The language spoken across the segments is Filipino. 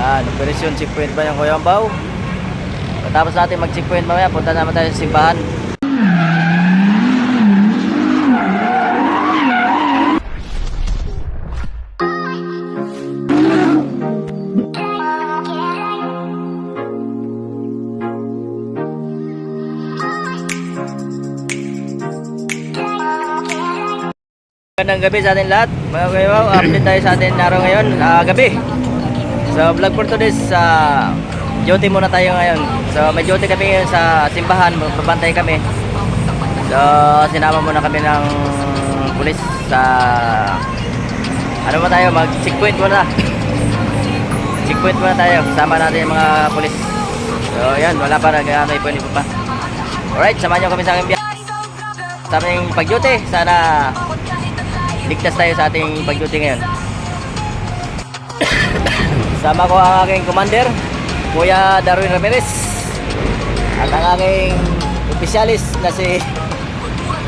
Yan, operasyon checkpoint ba yung Kuya Ambaw? Tapos natin mag-checkpoint mamaya, punta naman tayo sa simbahan. Magandang gabi sa ating lahat. Mga Kuya Ambaw, update tayo sa ating araw ngayon, gabi. So vlog for today, duty muna tayo ngayon. So may duty kami ngayon sa simbahan, babantay kami. So sinama muna kami ng pulis sa ano ba tayo, mag checkpoint muna. Checkpoint muna tayo, kasama natin yung mga pulis. So yan, wala pa nag-ano ipon pa. Alright, samahan nyo kami sa aking biyahe, sa aming pag-duty. Sana ligtas tayo sa ating pag-duty ngayon. Sama ko ang aking commander, Kuya Darwin Ramirez, at ang aking opisyalis na si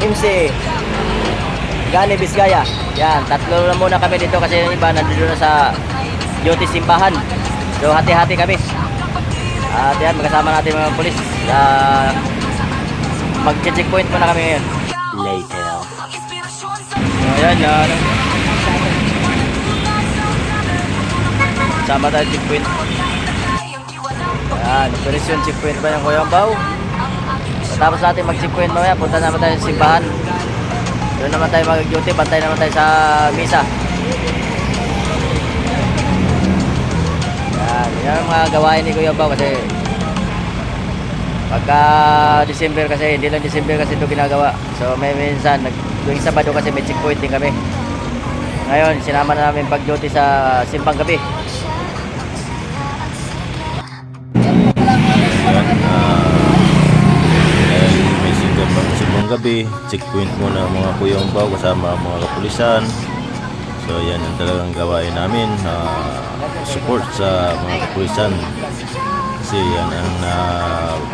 MC Gani Bisgaya. Yan, tatlo na muna kami dito kasi yung iba nandito na sa duty simbahan. So hati-hati kami. At yan, magkasama natin mga polis. Mag-checkpoint muna kami ngayon. Later. Ayan, sama tayo checkpoint. Ayan, operasyon checkpoint ba yung Kuya Ambaw? Tapos natin mag-checkpoint mamaya, punta naman tayo sa simbahan. Doon naman tayo mag-duty, bantay naman tayo sa misa. Ayan, yan ang mga gawain ni Kuya Ambaw kasi pagka December kasi, hindi lang December kasi ito ginagawa. So may minsan, tuwing Sabado kasi may checkpoint din kami. Ngayon, sinama na namin pag-duty sa simbang gabi. May simbang gabi, checkpoint muna ang mga Kuya Ambaw kasama ang mga kapulisan. So yan ang talagang gawain namin, support sa mga kapulisan. Kasi yan ang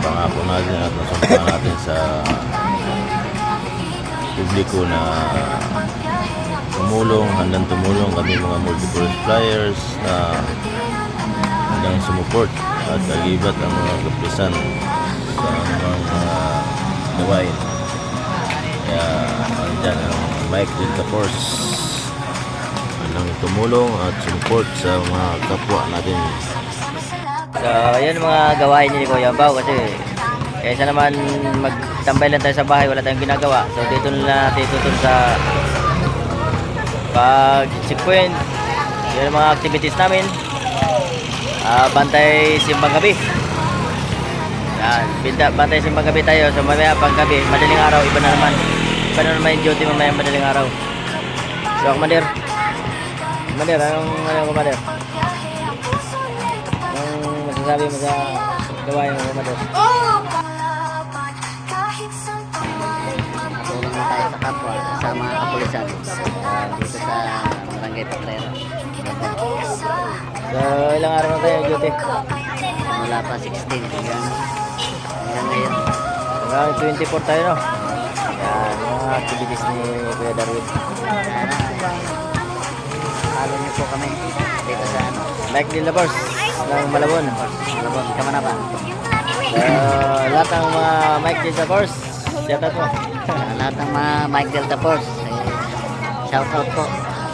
pangako natin at nasumpa natin sa publiko na handang tumulong kami mga multiple flyers na handang sumuport at agibat ang mga kapulisan sa mga gawain. Kaya andyan ang Mike Delta Force handang tumulong at sumuport sa mga kapwa natin. So yan mga gawain ni Kuya Ambaw kasi kaysa naman magtambay lang tayo sa bahay, wala tayong ginagawa. So dito na natin tutun sa pag-checkpoint. Yan ang mga activities namin. Bantay simbang gabi. Yan, bantay simbang gabi tayo. So mamaya pang gabi, madaling araw, iba na naman yung duty mamaya madaling araw. So Commander, anong Commander? Anong masasabi mo sa gawain mo, Commander? Tulong na tayo sa kapwa, sa mga kapulisan dito sa Barangay Patrero. So ilang araw na tayo duty? Mula pa 16 hanggang ngayon. Hanggang 24 tayo, no? Yan, mga activities ni Kuya Darwin. Halo niyo po kami dito sa Mike Delta Force ng Malabon. Malabon, Kamanapan. So lahat ng mga Mike Delta Force, shout out mo. Lahat ng mga Mike Delta Force, shout out po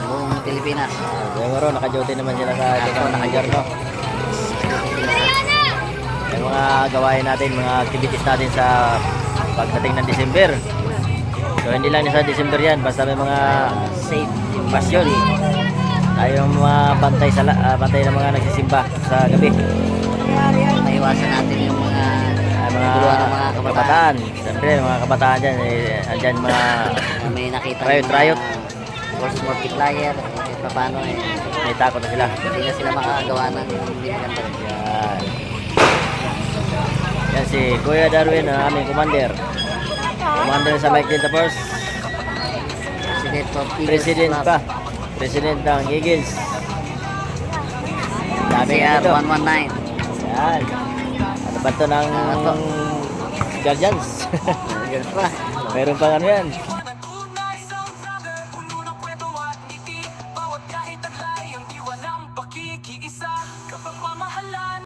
buong Pilipinas. Siguro naka-duty naman sila sa naka-jar, no? Yung mga gawain natin, mga activities natin sa pagdating ng December. So hindi lang sa December yan, basta may mga Safe pasyon. Tayong mga bantay ng mga nagsisimba sa gabi. maiwasan natin yung mga Mga guluhan ng mga kabataan. Siyempre, mga kabataan dyan, andyan mga May nakita Riot. force multiplier, paano may takot na sila. hindi na sila makakagawa ng hindi maganda. Yan. Yan si Kuya Darwin, ang aming commander. Commander sa Mike Delta Force. President pa. President ng Eagles. Dami nga ito. CR119. Yan. Ano ba ito ng Guardians? Ganun pa. Meron pang ano yan.